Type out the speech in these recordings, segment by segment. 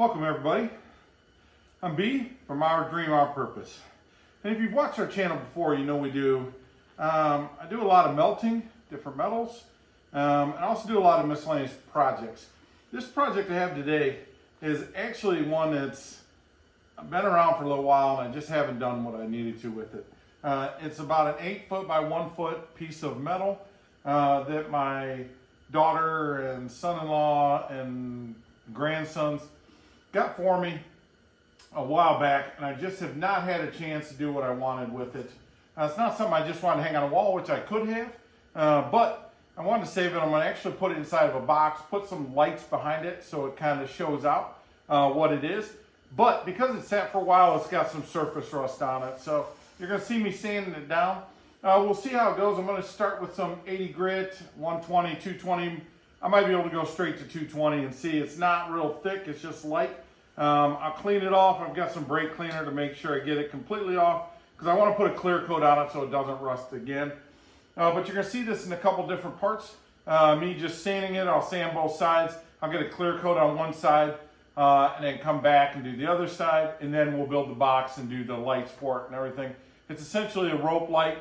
Welcome everybody. I'm B from Our Dream, Our Purpose. And if you've watched our channel before, you know I do a lot of melting, different metals, and I also do a lot of miscellaneous projects. This project I have today is actually one that's been around for a little while and I just haven't done what I needed to with it. It's about an 8 foot by 1 foot piece of metal that my daughter and son-in-law and grandsons got for me a while back, and I just have not had a chance to do what I wanted with it. It's not something I just wanted to hang on a wall, which I could have, but I wanted to save it. I'm going to actually put it inside of a box, put some lights behind it so it kind of shows out what it is. But because it's sat for a while, it's got some surface rust on it. So you're going to see me sanding it down. We'll see how it goes. I'm going to start with some 80 grit, 120, 220. I might be able to go straight to 220 and see. It's not real thick, it's just light. I'll clean it off. I've got some brake cleaner to make sure I get it completely off because I want to put a clear coat on it so it doesn't rust again. But you're going to see this in a couple different parts. Me just sanding it, I'll sand both sides. I'll get a clear coat on one side and then come back and do the other side, and then we'll build the box and do the lights for it and everything. It's essentially a rope light.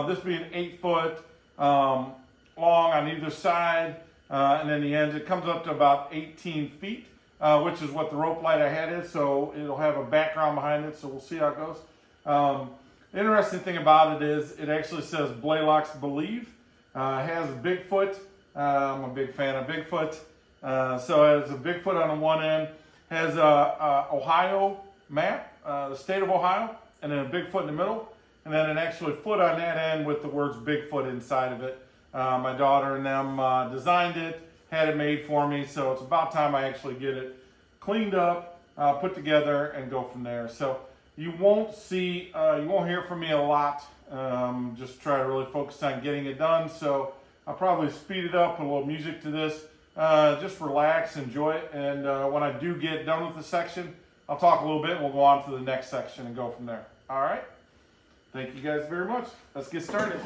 This being 8 foot long on either side, and then the ends. It comes up to about 18 feet. Which is what the rope light I had is, so it'll have a background behind it, so we'll see how it goes. Interesting thing about it is it actually says Blaylock's Believe. It has a Bigfoot. I'm a big fan of Bigfoot. So it has a Bigfoot on the one end, has a Ohio map, the state of Ohio, and then a Bigfoot in the middle, and then an actual foot on that end with the words Bigfoot inside of it. My daughter and them designed it, had it made for me, so it's about time I actually get it cleaned up, put together, and go from there. So you won't hear from me a lot. Just try to really focus on getting it done. So I'll probably speed it up, put a little music to this, just relax, enjoy it, and when I do get done with the section, I'll talk a little bit, and we'll go on to the next section and go from there. All right? Thank you guys very much. Let's get started.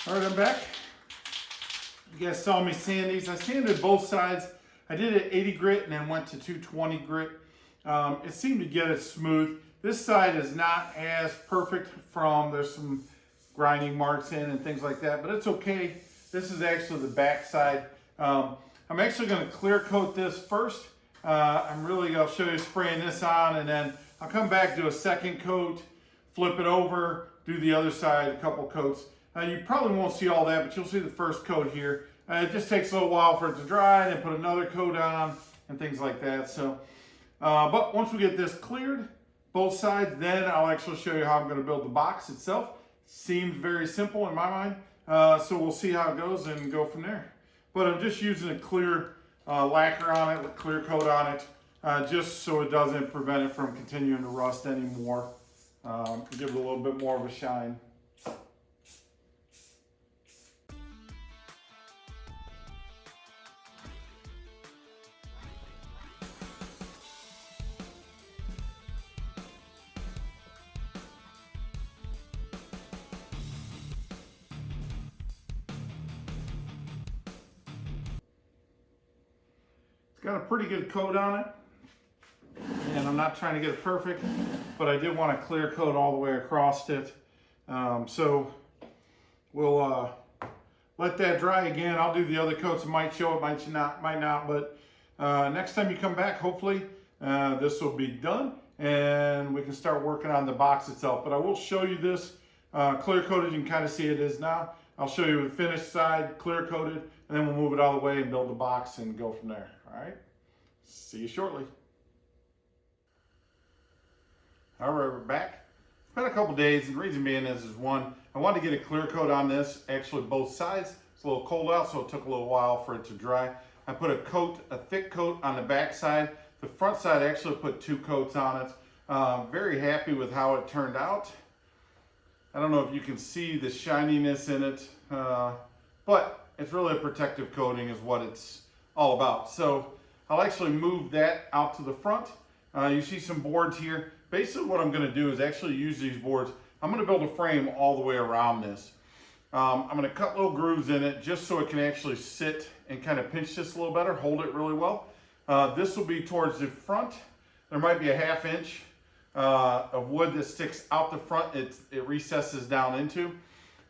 All right, I'm back. You guys saw me sand these. I sanded both sides. I did it 80 grit and then went to 220 grit. It seemed to get it smooth. This side is not as perfect there's some grinding marks in and things like that, but it's okay. This is actually the back side. I'm actually going to clear coat this first. I'll show you spraying this on, and then I'll come back, do a second coat, flip it over, do the other side, a couple coats. You probably won't see all that, but you'll see the first coat here. It just takes a little while for it to dry, and then put another coat on and things like that. So, but once we get this cleared, both sides, then I'll actually show you how I'm going to build the box itself. Seems very simple in my mind. So we'll see how it goes and go from there. But I'm just using a clear lacquer on it, a clear coat on it, just so it doesn't prevent it from continuing to rust anymore. Give it a little bit more of a shine. Got a pretty good coat on it, and I'm not trying to get it perfect, but I did want to clear coat all the way across it. So we'll let that dry again. I'll do the other coats. It might show, it might not, but next time you come back, hopefully this will be done and we can start working on the box itself. But I will show you this clear coated. You can kind of see it is now. I'll show you the finished side, clear coated, and then we'll move it all the way and build the box and go from there. All right, see you shortly. All right, we're back. It's been a couple days, and the reason being is one, I wanted to get a clear coat on this, actually both sides. It's a little cold out, so it took a little while for it to dry. I put a thick coat on the back side. The front side, I actually put 2 coats on it. Very happy with how it turned out. I don't know if you can see the shininess in it, but it's really a protective coating is what it's all about. So I'll actually move that out to the front. You see some boards here. Basically what I'm going to do is actually use these boards. I'm going to build a frame all the way around this. I'm going to cut little grooves in it just so it can actually sit and kind of pinch this a little better, hold it really well. This will be towards the front. There might be a 1/2 inch of wood that sticks out the front. It recesses down into.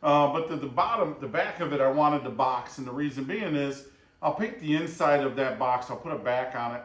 But the bottom, the back of it, I wanted to box, and the reason being is I'll paint the inside of that box. I'll put a back on it.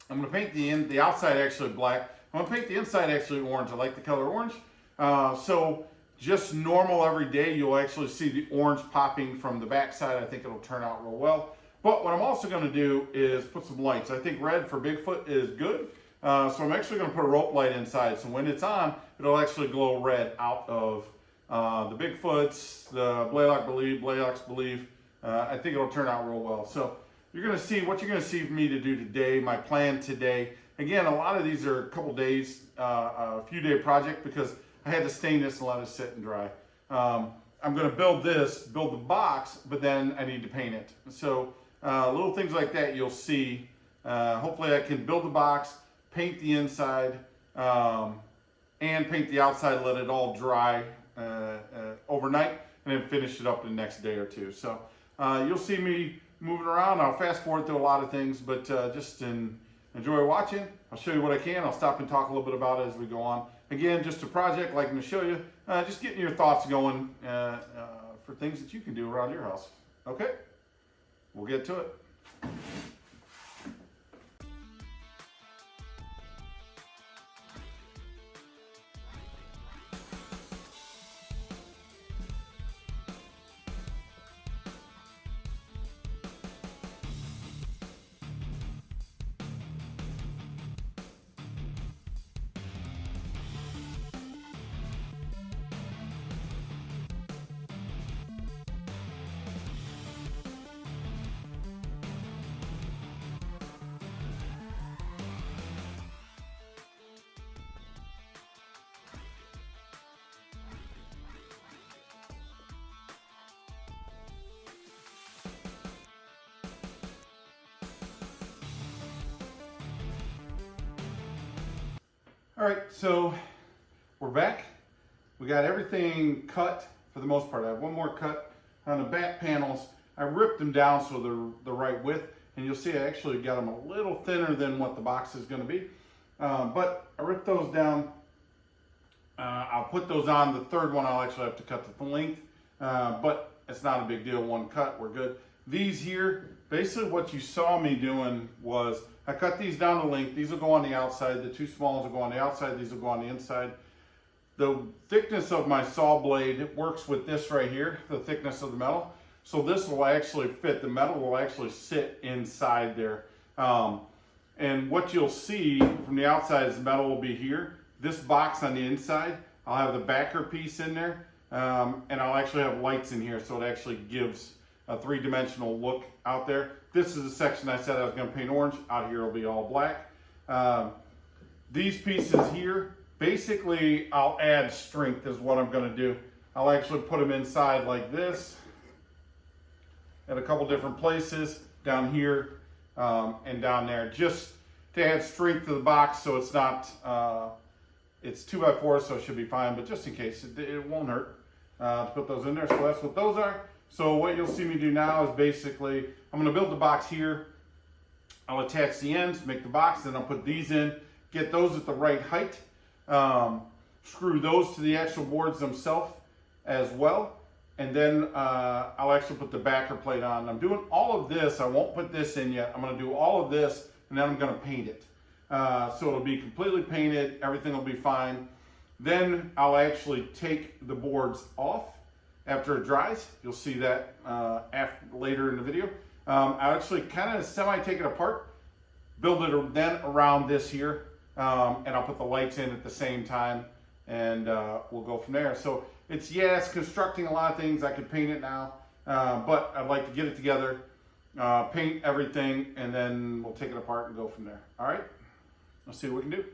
I'm going to paint the outside actually black. I'm going to paint the inside actually orange. I like the color orange. So just normal every day, you'll actually see the orange popping from the back side. I think it'll turn out real well. But what I'm also going to do is put some lights. I think red for Bigfoot is good. So I'm actually going to put a rope light inside. So when it's on, it'll actually glow red out of the Bigfoots, the Blaylocks believe. I think it'll turn out real well. So you're going to see what you're going to see me to do today, my plan today. Again, a lot of these are a couple days, a few day project because I had to stain this and let it sit and dry. I'm going to build the box, but then I need to paint it. So little things like that you'll see. Hopefully I can build the box, paint the inside, and paint the outside, let it all dry overnight, and then finish it up the next day or two. So you'll see me moving around. I'll fast forward through a lot of things, but just enjoy watching. I'll show you what I can. I'll stop and talk a little bit about it as we go on. Again, just a project like I'm going to show you, just getting your thoughts going for things that you can do around your house. Okay, we'll get to it. All right, so we're back. We got everything cut, for the most part. I have one more cut on the back panels. I ripped them down so they're the right width, and you'll see I actually got them a little thinner than what the box is going to be. But I ripped those down. I'll put those on. The third one I'll actually have to cut the length, but it's not a big deal. One cut, we're good. These here, basically what you saw me doing was I cut these down to length. These will go on the outside. The two smalls will go on the outside. These will go on the inside. The thickness of my saw blade works with this right here, the thickness of the metal. So this will actually fit. The metal will actually sit inside there. And what you'll see from the outside is the metal will be here. This box on the inside, I'll have the backer piece in there. And I'll actually have lights in here, so it actually gives a three-dimensional look out there. This is the section I said I was going to paint orange. Out here it'll be all black. These pieces here, basically I'll add strength is what I'm going to do. I'll actually put them inside like this at a couple different places, down here and down there, just to add strength to the box so it's not, it's 2x4, so it should be fine, but just in case, it won't hurt to put those in there. So that's what those are. So what you'll see me do now is basically, I'm going to build the box here. I'll attach the ends, make the box, then I'll put these in, get those at the right height, screw those to the actual boards themselves as well, and then I'll actually put the backer plate on. I'm doing all of this. I won't put this in yet. I'm going to do all of this, and then I'm going to paint it. So it'll be completely painted. Everything will be fine. Then I'll actually take the boards off after it dries. You'll see that later in the video. I'll actually kind of semi-take it apart, build it then around this here, and I'll put the lights in at the same time, and we'll go from there. So it's constructing a lot of things. I could paint it now, but I'd like to get it together, paint everything, and then we'll take it apart and go from there. All right, let's see what we can do.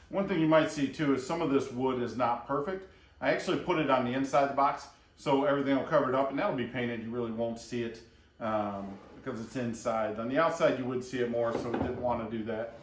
One thing you might see too is some of this wood is not perfect. I actually put it on the inside of the box, so everything will cover it up, and that'll be painted. You really won't see it because it's inside. On the outside you would see it more, so we didn't want to do that.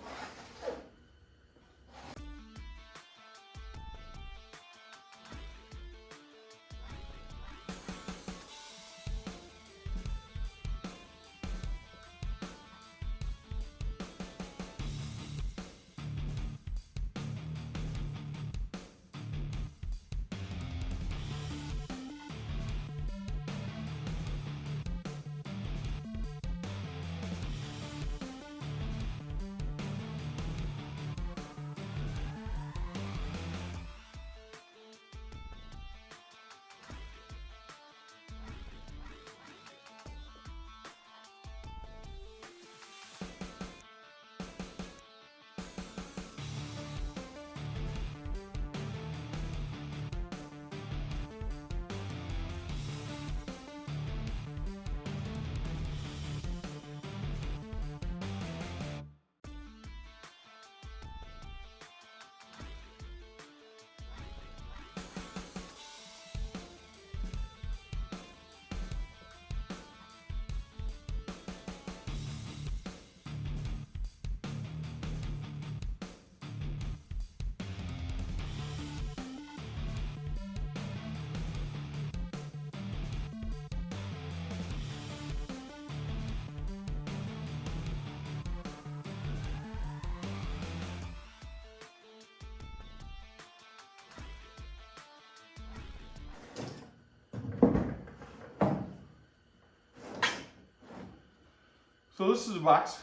So this is the box.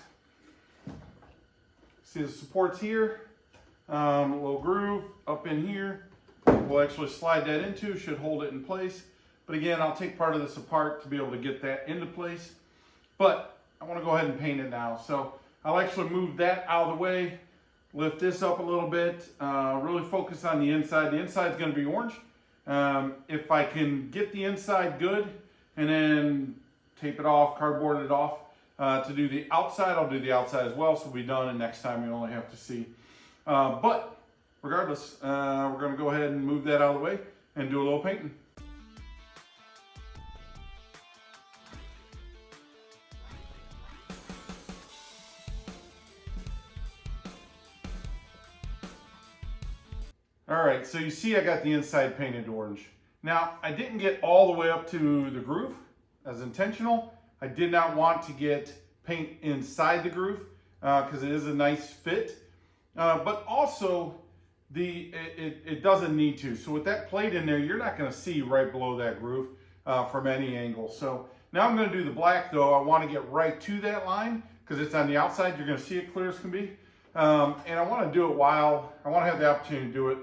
See the supports here, a little groove up in here. We'll actually slide that into, should hold it in place. But again, I'll take part of this apart to be able to get that into place. But I want to go ahead and paint it now. So I'll actually move that out of the way, lift this up a little bit, really focus on the inside. The inside is going to be orange. If I can get the inside good and then tape it off, cardboard it off, to do the outside, I'll do the outside as well, so we'll be done, and next time you only have to see. But regardless, we're going to go ahead and move that out of the way and do a little painting. so you see I got the inside painted orange. Now, I didn't get all the way up to the groove as intentional. I did not want to get paint inside the groove because it is a nice fit. But also, it doesn't need to. So with that plate in there, you're not going to see right below that groove from any angle. So now I'm going to do the black though. I want to get right to that line because it's on the outside. You're going to see it clear as can be. And I want to do it while, I want to have the opportunity to do it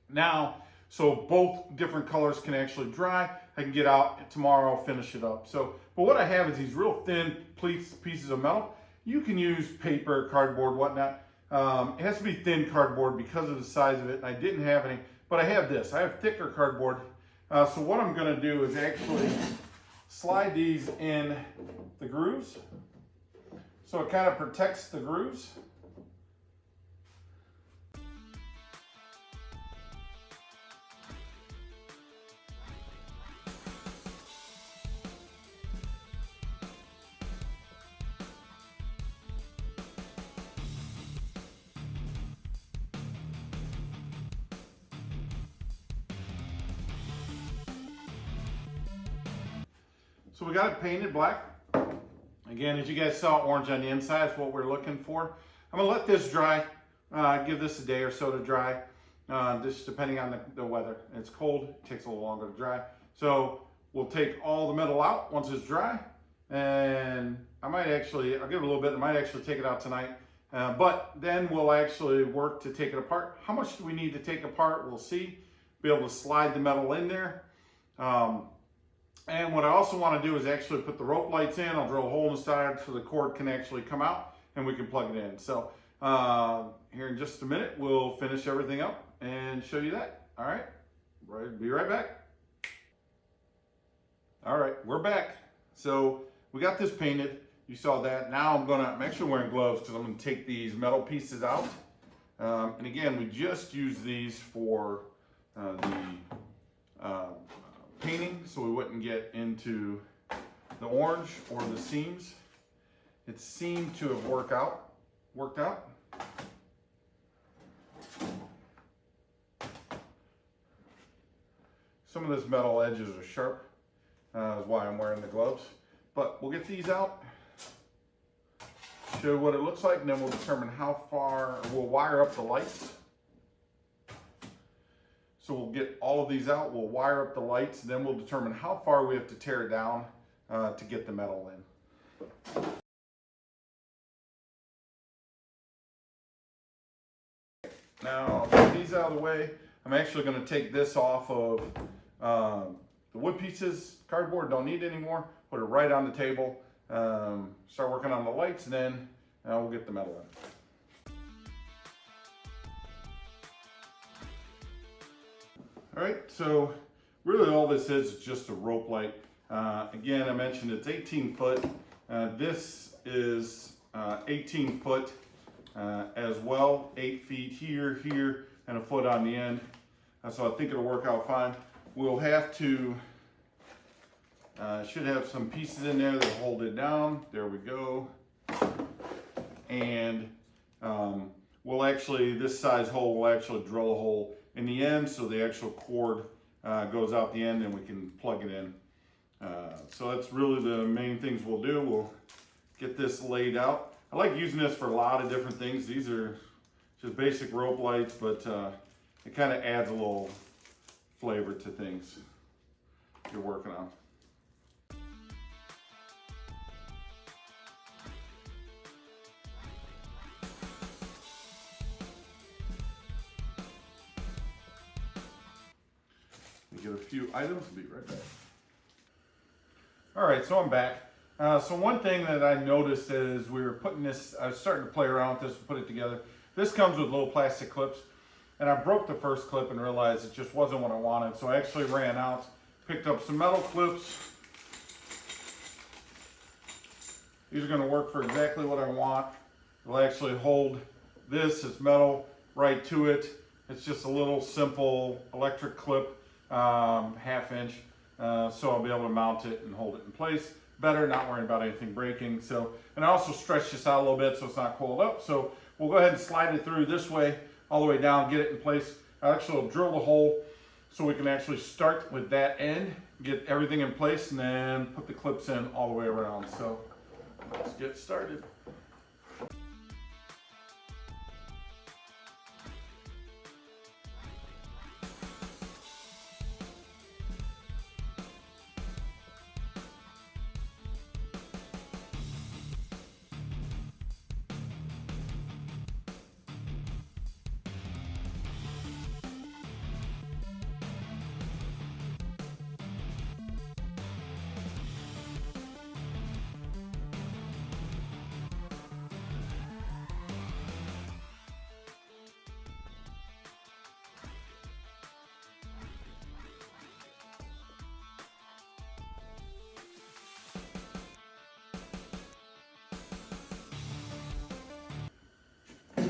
now so both different colors can actually dry. I can get out tomorrow, finish it up. So, but what I have is these real thin pieces of metal. You can use paper, cardboard, whatnot. It has to be thin cardboard because of the size of it. And I didn't have any, but I have this. I have thicker cardboard. So what I'm going to do is actually slide these in the grooves. So it kind of protects the grooves. So we got it painted black. Again, as you guys saw, orange on the inside is what we're looking for. I'm gonna let this dry, give this a day or so to dry, just depending on the weather. It's cold, it takes a little longer to dry. So we'll take all the metal out once it's dry, and I'll give it a little bit, I might actually take it out tonight, but then we'll actually work to take it apart. How much do we need to take apart? We'll see. Be able to slide the metal in there. And what I also want to do is actually put the rope lights in. I'll drill a hole in the side so the cord can actually come out and we can plug it in. So here in just a minute, we'll finish everything up and show you that. All right, be right back. All right, we're back. So we got this painted. You saw that. Now I'm actually wearing gloves because I'm going to take these metal pieces out. And again, we just use these for the painting so we wouldn't get into the orange or the seams. It seemed to have worked out. Some of this metal edges are sharp, is why I'm wearing the gloves. But we'll get these out, show what it looks like, and then we'll determine how far, we'll wire up the lights. So we'll get all of these out, we'll wire up the lights, and then we'll determine how far we have to tear it down to get the metal in. Now, I'll get these out of the way. I'm actually going to take this off of the wood pieces, cardboard, don't need anymore. Put it right on the table, start working on the lights, and then we'll get the metal in. All right, so really all this is just a rope light. Again, I mentioned it's 18 foot. This is 18 foot as well, 8 feet here, here, and a foot on the end. So I think it'll work out fine. We'll have to, should have some pieces in there that hold it down. There we go. And we'll actually, this size hole, we'll actually drill a hole in the end so the actual cord goes out the end and we can plug it in. So that's really the main things we'll do. We'll get this laid out. I like using this for a lot of different things. These are just basic rope lights, but it kind of adds a little flavor to things you're working on. Get a few items, be right back. All right, so I'm back. So one thing that I noticed is we were putting this, I was starting to play around with this and put it together. This comes with little plastic clips, and I broke the first clip and realized it just wasn't what I wanted. So I actually ran out, picked up some metal clips. These are gonna work for exactly what I want. It'll actually hold this, it's metal, right to it. It's just a little simple electric clip. Half inch, so I'll be able to mount it and hold it in place better, not worrying about anything breaking. So, and I also stretch this out a little bit so it's not coiled up. So we'll go ahead and slide it through this way, all the way down, get it in place. I actually will drill the hole so we can actually start with that end, get everything in place, and then put the clips in all the way around. So let's get started.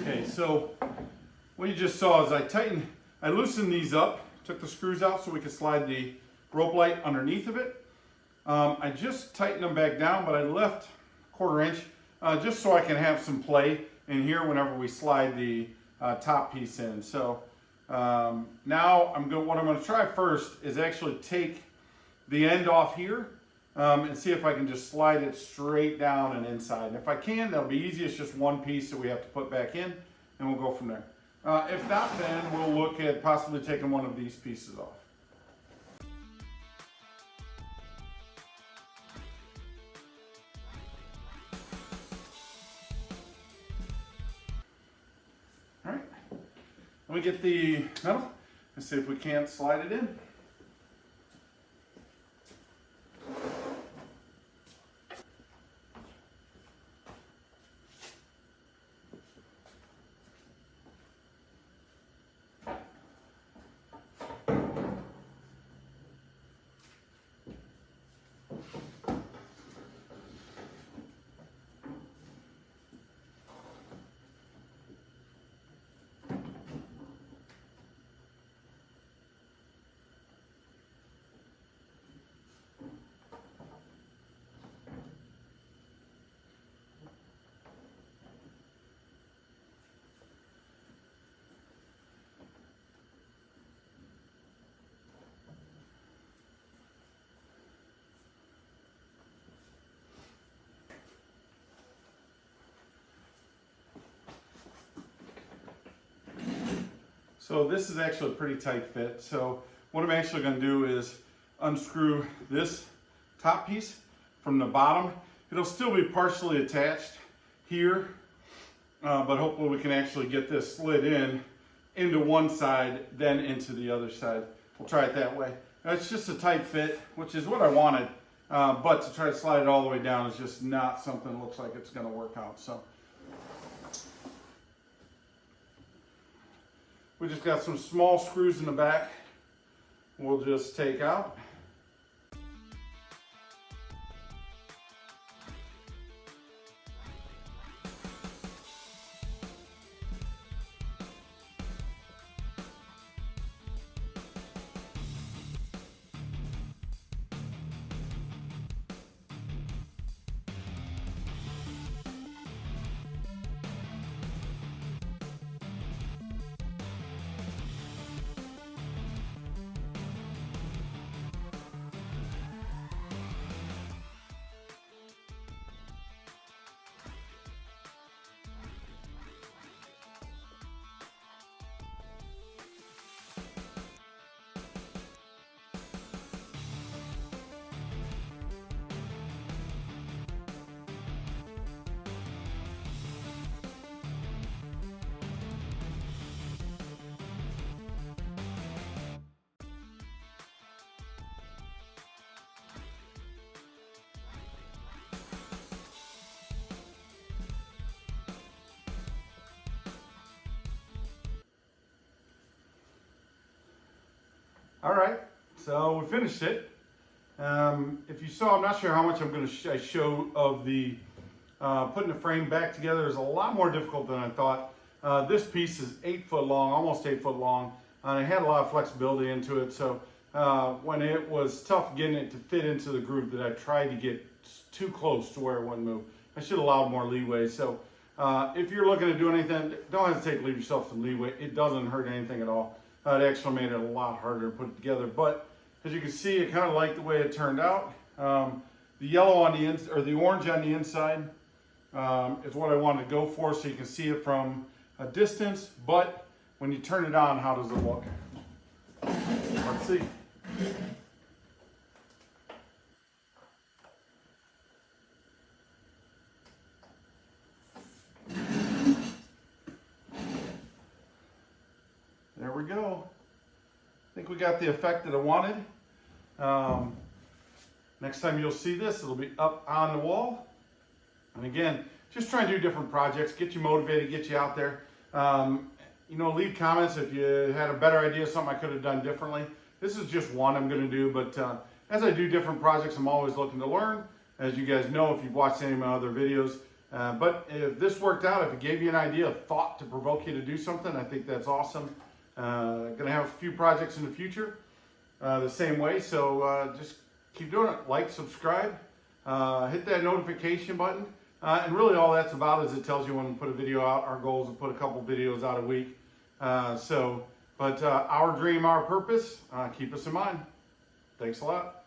Okay, so what you just saw is I loosened these up, took the screws out so we could slide the rope light underneath of it. I just tightened them back down, but I left a 1/4 inch just so I can have some play in here whenever we slide the top piece in. So now what I'm going to try first is actually take the end off here and see if I can just slide it straight down and inside. And if I can, that'll be easy. It's just one piece that we have to put back in, and we'll go from there. If not, then we'll look at possibly taking one of these pieces off. All right, let me get the metal and see if we can't slide it in. So this is actually a pretty tight fit. So what I'm actually going to do is unscrew this top piece from the bottom. It'll still be partially attached here, but hopefully we can actually get this slid in into one side, then into the other side. We'll try it that way. Now, it's just a tight fit, which is what I wanted, but to try to slide it all the way down is just not something that looks like it's going to work out. So we just got some small screws in the back we'll just take out. All right, so we finished it. If you saw, I'm not sure how much I'm going to show of the putting the frame back together. Is a lot more difficult than I thought. This piece is 8 foot long, almost 8 foot long, and it had a lot of flexibility into it. So when it was tough getting it to fit into the groove that I tried to get too close to where it wouldn't move, I should have allowed more leeway. So if you're looking to do anything, don't hesitate to leave yourself some leeway. It doesn't hurt anything at all. It actually made it a lot harder to put together, but as you can see, I kind of like the way it turned out. The yellow on the inside, or the orange on the inside, is what I wanted to go for, so you can see it from a distance, but when you turn it on, how does it look? Let's see. There we go. I think we got the effect that I wanted. Next time you'll see this, it'll be up on the wall. And again, just try and do different projects, get you motivated, get you out there. You know, leave comments if you had a better idea, something I could have done differently. This is just one I'm going to do, but as I do different projects, I'm always looking to learn. As you guys know, if you've watched any of my other videos. But if this worked out, if it gave you an idea, a thought to provoke you to do something, I think that's awesome. Going to have a few projects in the future the same way, so just keep doing it. Like, subscribe, hit that notification button, and really all that's about is it tells you when we put a video out. Our goal is to put a couple videos out a week. But our dream, our purpose, keep us in mind. Thanks a lot.